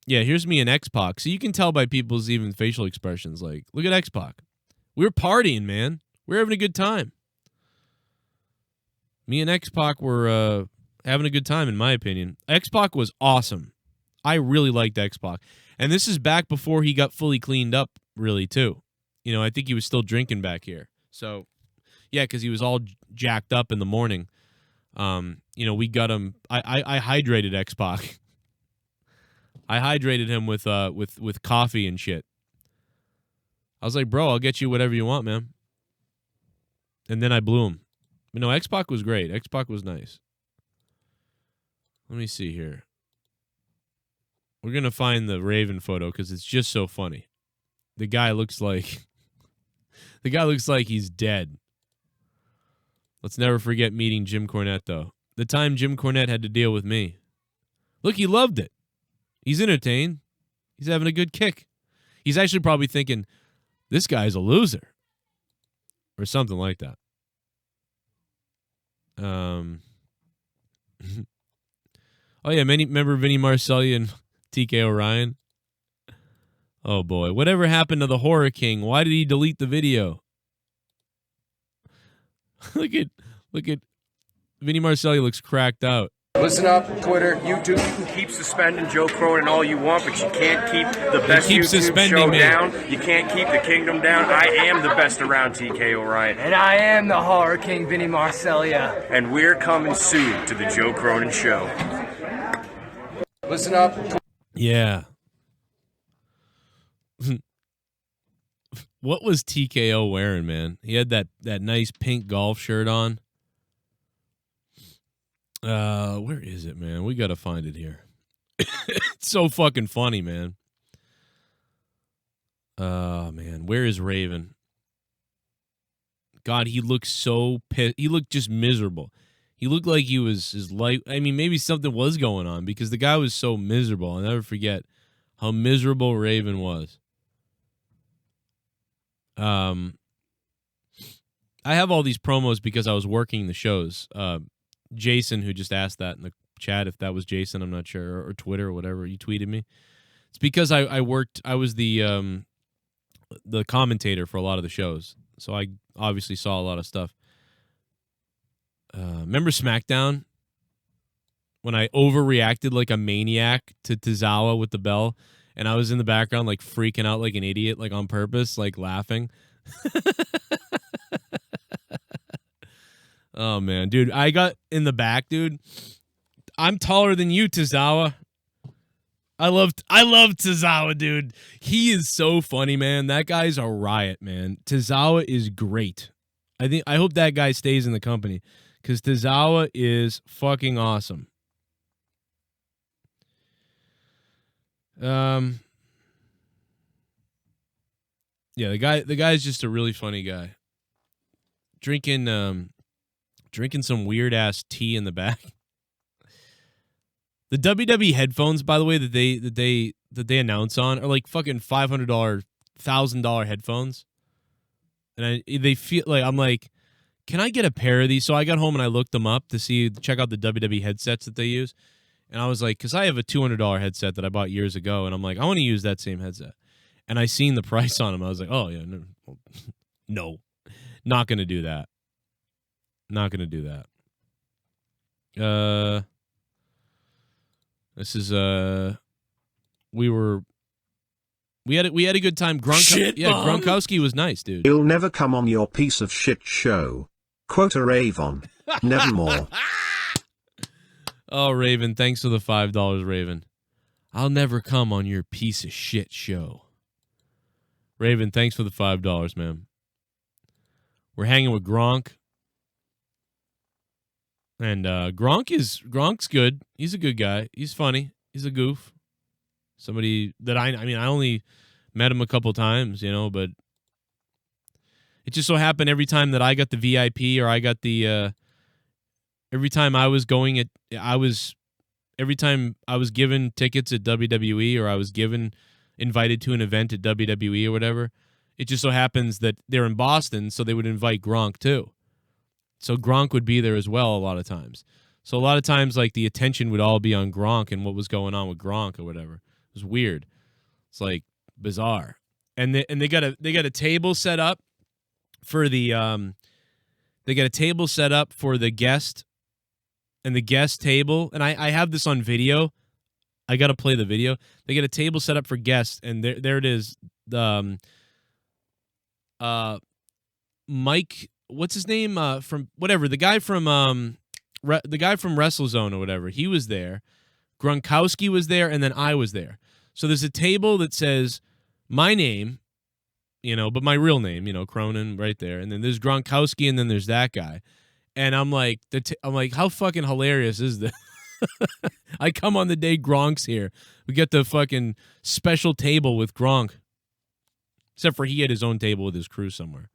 here's me and X-Pac. So you can tell by people's even facial expressions. Like, look at X-Pac. We were partying, man. We were having a good time. Me and X-Pac were having a good time, in my opinion. X-Pac was awesome. I really liked X-Pac. And this is back before he got fully cleaned up, really, too. I think he was still drinking back here. So, yeah, because he was all jacked up in the morning. We got him. I hydrated X-Pac. I hydrated him with coffee and shit. I was like, bro, I'll get you whatever you want, man. And then I blew him. But no, X-Pac was great. X-Pac was nice. Let me see here. We're going to find the Raven photo because it's just so funny. The guy looks like he's dead. Let's never forget meeting Jim Cornette, though. The time Jim Cornette had to deal with me. Look, he loved it. He's entertained. He's having a good kick. He's actually probably thinking, this guy's a loser. Or something like that. Oh, yeah, remember Vinny Marcelli and TK O'Ryan? Oh, boy. Whatever happened to the Horror King? Why did he delete the video? Look at Vinny Marcelli looks cracked out. Listen up, Twitter, YouTube. You can keep suspending Joe Cronin all you want, but you can't keep the best YouTube show down. You can't keep the kingdom down. I am the best around, TK O'Ryan. And I am the Horror King, Vinny Marcellia. And we're coming soon to the Joe Cronin Show. Listen up. Yeah. What was TKO wearing, man? He had that nice pink golf shirt on. Where is it, man? We got to find it here. It's so fucking funny, man. Man, where is Raven? God, he looked so pissed. He looked just miserable. He looked like he was his life. I mean, maybe something was going on because the guy was so miserable. I'll never forget how miserable Raven was. I have all these promos because I was working the shows. Jason, who just asked that in the chat, if that was Jason, I'm not sure, or Twitter or whatever, you tweeted me. It's because I was the commentator for a lot of the shows, so I obviously saw a lot of stuff. Remember SmackDown when I overreacted like a maniac to Tozawa with the bell, and I was in the background like freaking out like an idiot, like on purpose, like laughing. Oh man, dude, I got in the back, dude. I'm taller than you, Tozawa. I love Tozawa, dude. He is so funny, man. That guy's a riot, man. Tozawa is great. I hope that guy stays in the company because Tozawa is fucking awesome. Yeah, the guy's just a really funny guy. Drinking some weird ass tea in the back. The WWE headphones, by the way, that they announce on are like fucking $500, $1,000 headphones, and they feel like I'm like, can I get a pair of these? So I got home and I looked them up to check out the WWE headsets that they use, and I was like, because I have a $200 headset that I bought years ago, and I'm like, I want to use that same headset, and I seen the price on them. I was like, oh yeah, no, not gonna do that. Not gonna do that. This is we were We had a good time. Gronkowski was nice, dude. He'll never come on your piece of shit show. Quota Avon. Nevermore. Oh, Raven, thanks for the $5, Raven. I'll never come on your piece of shit show. Raven, thanks for the $5, man. We're hanging with Gronk. And Gronk's good. He's a good guy. He's funny. He's a goof. Somebody that I only met him a couple times, but it just so happened every time that I got the VIP or I got the every time I was every time I was given tickets at WWE or I was invited to an event at WWE or whatever, it just so happens that they're in Boston, so they would invite Gronk too. So Gronk would be there as well a lot of times. So a lot of times, like, the attention would all be on Gronk and what was going on with Gronk or whatever. It was weird. It's like bizarre. And they got a table set up for the guest and the guest table. And I have this on video. I got to play the video. They get a table set up for guests, and there it is. Mike, what's his name? From whatever, the guy from WrestleZone or whatever. He was there. Gronkowski was there, and then I was there. So there's a table that says my name, but my real name, Cronin, right there. And then there's Gronkowski, and then there's that guy. And I'm like, how fucking hilarious is this? I come on the day Gronk's here. We get the fucking special table with Gronk. Except for he had his own table with his crew somewhere.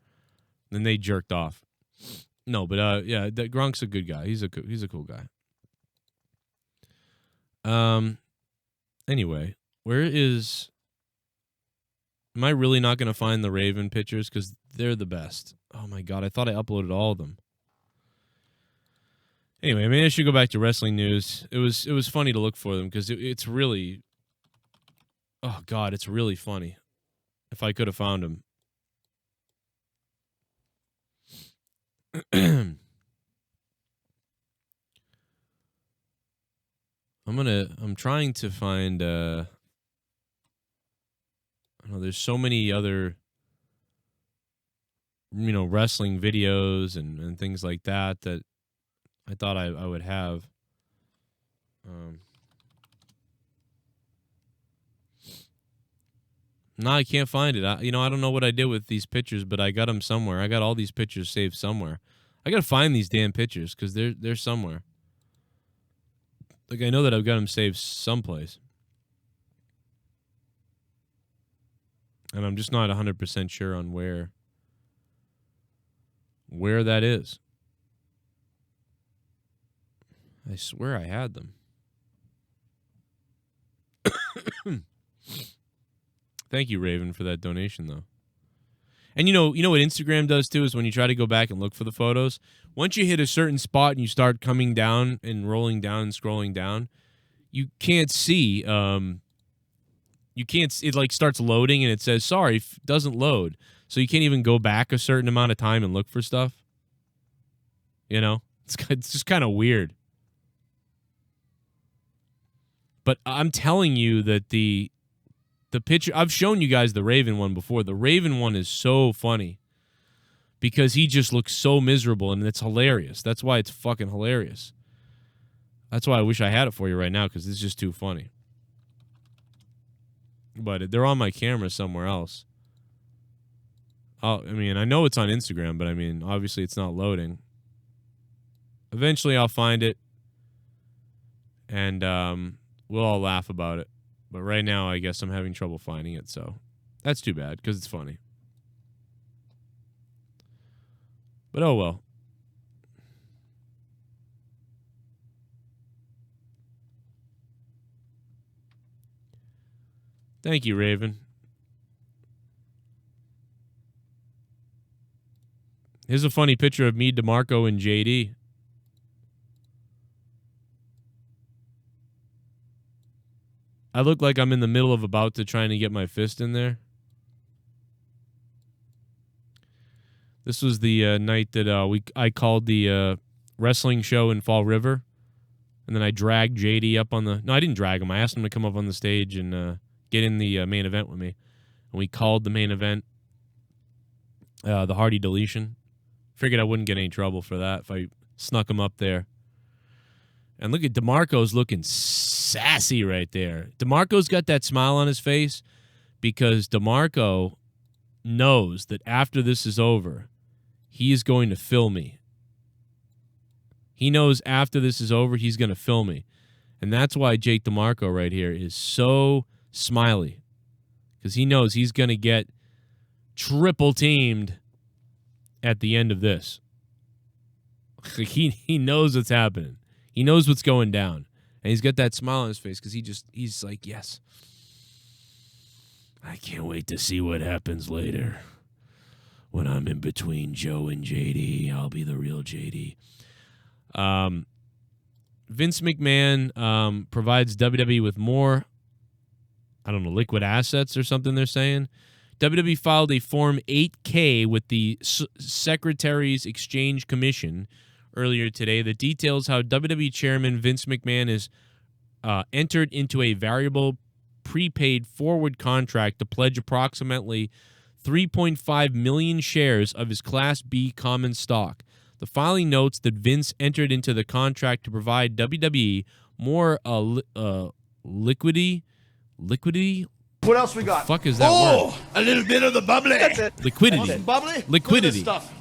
Then they jerked off. No, but yeah, Gronk's a good guy. He's a cool guy. Anyway, am I really not going to find the Raven pictures? Because they're the best. Oh my God, I thought I uploaded all of them. Anyway, maybe I should go back to wrestling news. It was funny to look for them because it's really, oh God, it's really funny. If I could have found them. I'm trying to find I don't know, there's so many other wrestling videos and things like that I thought I would have. No, I can't find it. I don't know what I did with these pictures, but I got them somewhere. I got all these pictures saved somewhere. I got to find these damn pictures because they're somewhere. Like, I know that I've got them saved someplace. And I'm just not 100% sure on where that is. I swear I had them. Thank you, Raven, for that donation, though. And you know what Instagram does, too, is when you try to go back and look for the photos, once you hit a certain spot and you start coming down and rolling down and scrolling down, you can't see, it like starts loading and it says, sorry, doesn't load. So you can't even go back a certain amount of time and look for stuff. It's just kind of weird. But I'm telling you that the picture, I've shown you guys the Raven one before. The Raven one is so funny because he just looks so miserable, and it's hilarious. That's why it's fucking hilarious. That's why I wish I had it for you right now, because it's just too funny. But they're on my camera somewhere else. I know it's on Instagram, but obviously it's not loading. Eventually I'll find it, and we'll all laugh about it. But right now, I guess I'm having trouble finding it, so that's too bad, because it's funny. But oh well. Thank you, Raven. Here's a funny picture of me, DeMarco, and JD. I look like I'm in the middle of about to trying to get my fist in there. This was the night that I called the wrestling show in Fall River, and then I dragged JD up on the. No, I didn't drag him. I asked him to come up on the stage and get in the main event with me. and we called the main event the Hardy deletion. Figured I wouldn't get any trouble for that if I snuck him up there. And look at DeMarco's looking sassy right there. DeMarco's got that smile on his face because DeMarco knows that after this is over, he is going to fill me. He knows after this is over, he's going to fill me. And that's why Jake DeMarco right here is so smiley. Because he knows he's going to get triple teamed at the end of this. He knows what's happening. He knows what's going down. And he's got that smile on his face because he's like, yes. I can't wait to see what happens later. When I'm in between Joe and JD, I'll be the real JD. Vince McMahon provides WWE with more, I don't know, liquid assets or something they're saying. WWE filed a Form 8K with the Secretaries Exchange Commission earlier today that details how WWE Chairman Vince McMahon is entered into a variable prepaid forward contract to pledge approximately 3.5 million shares of his Class B common stock. The filing notes that Vince entered into the contract to provide WWE more liquidity. What else we got? Fuck is that word? A little bit of the bubbly. That's it. Liquidity. Some bubbly? Liquidity. Look at this stuff.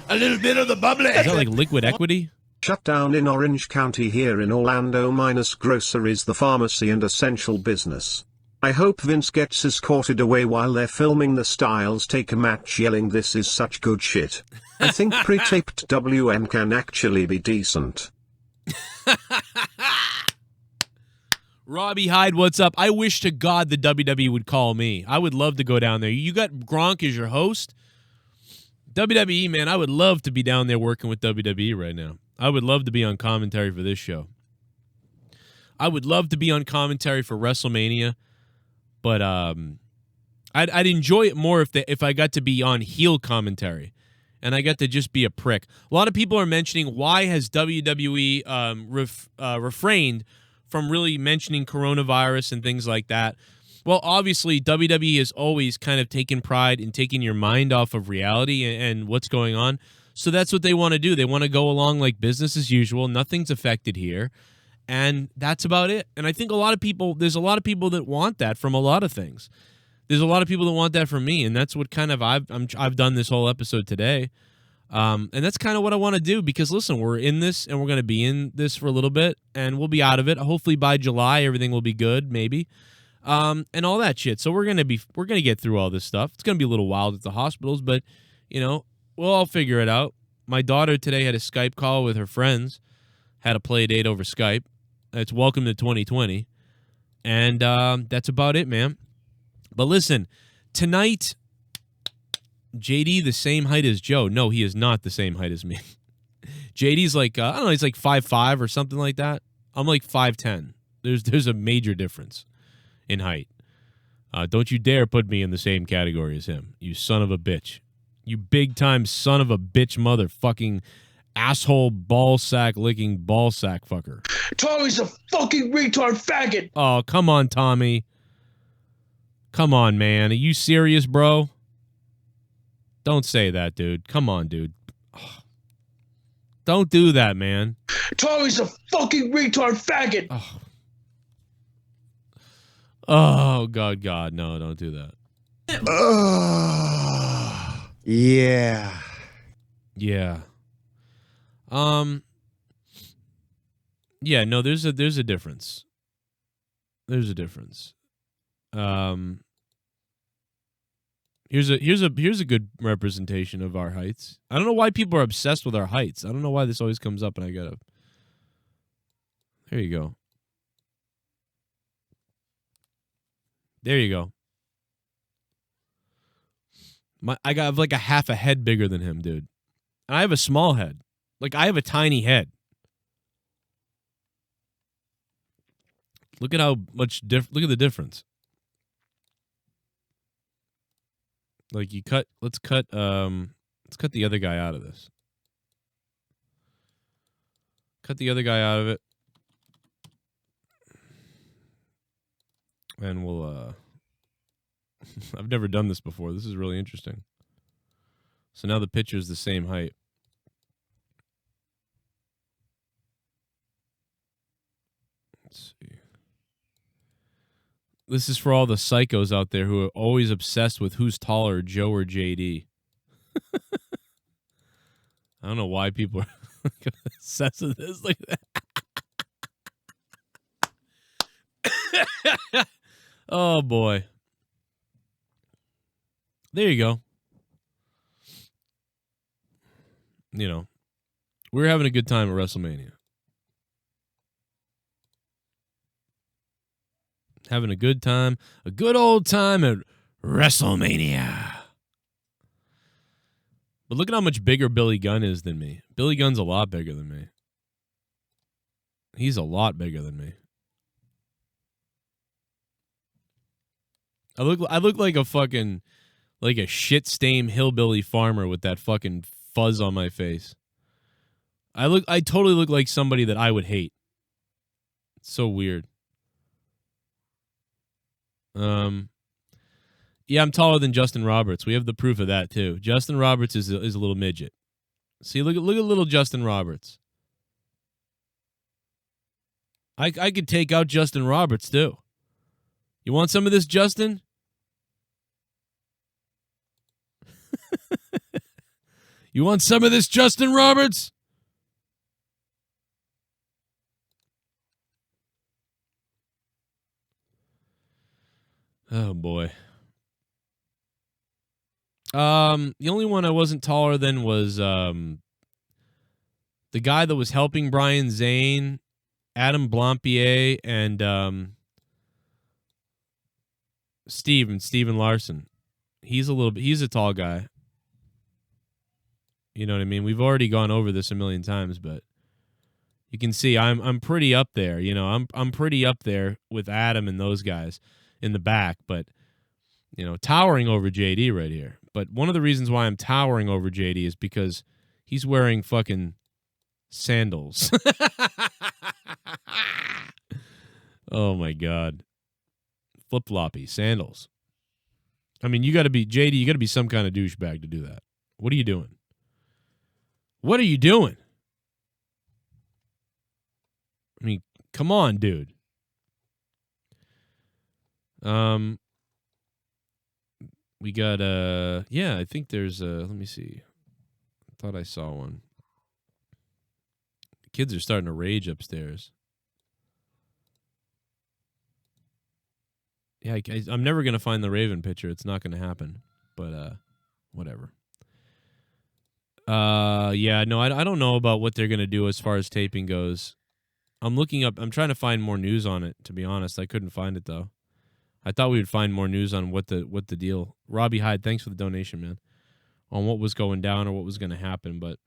A little bit of the bubbly. Is that like liquid equity? Shutdown in Orange County here in Orlando minus groceries, the pharmacy and essential business. I hope Vince gets escorted away while they're filming the Styles Take a match yelling this is such good shit. I think pre-taped WM can actually be decent. Robbie Hyde, what's up? I wish to God the WWE would call me. I would love to go down there. You got Gronk as your host? WWE, man, I would love to be down there working with WWE right now. I would love to be on commentary for this show. I would love to be on commentary for WrestleMania, but I'd enjoy it more if I got to be on heel commentary and I got to just be a prick. A lot of people are mentioning why has WWE refrained from really mentioning coronavirus and things like that. Well, obviously, WWE has always kind of taken pride in taking your mind off of reality and what's going on. So that's what they want to do. They want to go along like business as usual. Nothing's affected here. And that's about it. And I think there's a lot of people that want that from a lot of things. There's a lot of people that want that from me. And that's what kind of I've done this whole episode today. And that's kind of what I want to do because, listen, we're in this and we're going to be in this for a little bit and we'll be out of it. Hopefully by July, everything will be good, maybe. And all that shit. So we're going to get through all this stuff. It's going to be a little wild at the hospitals, but, we'll all figure it out. My daughter today had a Skype call with her friends, had a play date over Skype. It's welcome to 2020. And that's about it, man. But listen, tonight, JD the same height as Joe. No, he is not the same height as me. JD's like, I don't know, he's like 5'5" or something like that. I'm like 5'10". There's a major difference in height. Don't you dare put me in the same category as him, you son of a bitch. You big-time son of a bitch motherfucking asshole ball-sack-licking ball-sack fucker. Tommy's a fucking retard faggot. Oh, come on, Tommy. Come on, man. Are you serious, bro? Don't say that, dude. Come on, dude. Oh. Don't do that, man. Tommy's a fucking retard faggot. Oh, God. No, don't do that. Yeah. Yeah. Yeah, no, there's a difference. There's a difference. Here's a good representation of our heights. I don't know why people are obsessed with our heights. I don't know why this always comes up and I gotta. There you go. There you go. I got like a half a head bigger than him, dude. And I have a small head. Like, I have a tiny head. Look at how much look at the difference. Like, let's cut the other guy out of this. Cut the other guy out of it. And we'll I've never done this before. This is really interesting. So now the picture's the same height. Let's see. This is for all the psychos out there who are always obsessed with who's taller, Joe or JD. I don't know why people are obsessed with this like that. Oh, boy. There you go. You know, we're having a good time at WrestleMania. Having a good time. A good old time at WrestleMania. But look at how much bigger Billy Gunn is than me. Billy Gunn's a lot bigger than me. He's a lot bigger than me. I look like a fucking, like a shit-stained hillbilly farmer with that fucking fuzz on my face. I totally look like somebody that I would hate. It's so weird. Yeah, I'm taller than Justin Roberts. We have the proof of that too. Justin Roberts is a little midget. See, look at little Justin Roberts. I could take out Justin Roberts too. You want some of this, Justin? You want some of this, Justin Roberts? Oh, boy. The only one I wasn't taller than was the guy that was helping Brian Zane, Adam Blampier, and Steven Larson. He's a tall guy. You know what I mean? We've already gone over this a million times, but you can see I'm pretty up there. You know, I'm pretty up there with Adam and those guys in the back, but you know, towering over JD right here. But one of the reasons why I'm towering over JD is because he's wearing fucking sandals. Oh my God. Flip-floppy sandals. I mean, you got to be JD, you got to be some kind of douchebag to do that. What are you doing? What are you doing? I mean, come on, dude. We got yeah, I think there's let me see. I thought I saw one. The kids are starting to rage upstairs. Yeah, I'm never going to find the Raven picture. It's not going to happen. But whatever. Yeah, no, I don't know about what they're going to do as far as taping goes. I'm trying to find more news on it, to be honest. I couldn't find it though. I thought we would find more news on what the deal. Robbie Hyde, thanks for the donation, man. On what was going down or what was going to happen, but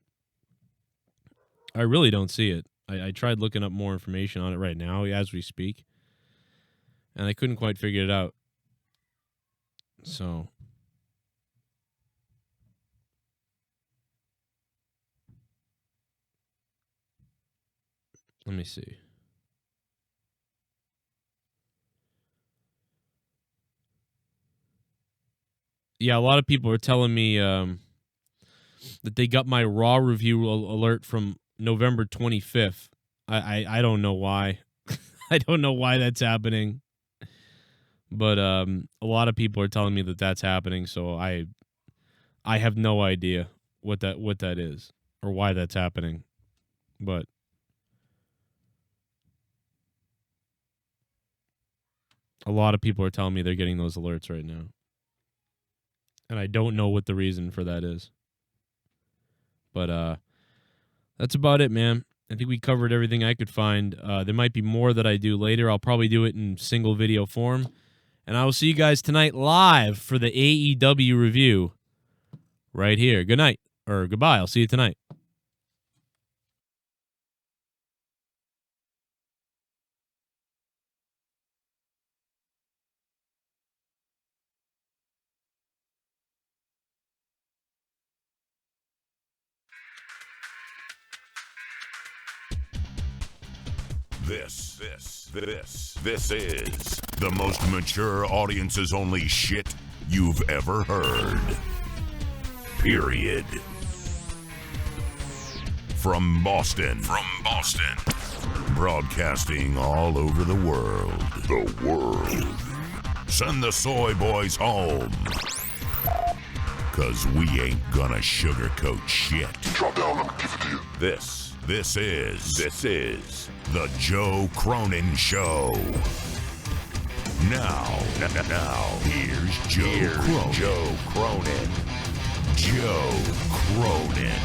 I really don't see it. I tried looking up more information on it right now as we speak, and I couldn't quite figure it out. So let me see. Yeah, a lot of people are telling me that they got my Raw review alert from November 25th. I don't know why. I don't know why that's happening. But a lot of people are telling me that that's happening, so I have no idea what that is or why that's happening. But a lot of people are telling me they're getting those alerts right now. And I don't know what the reason for that is. But that's about it, man. I think we covered everything I could find. There might be more that I do later. I'll probably do it in single video form. And I will see you guys tonight live for the AEW review right here. Good night. Or goodbye. I'll see you tonight. This is The most mature audiences only shit you've ever heard. Period. From Boston. Broadcasting all over the world. Send the soy boys home. 'Cause we ain't gonna sugarcoat shit. Drop down, let me give it to you. This is the Joe Cronin Show. Now, here's Joe Cronin. Joe Cronin.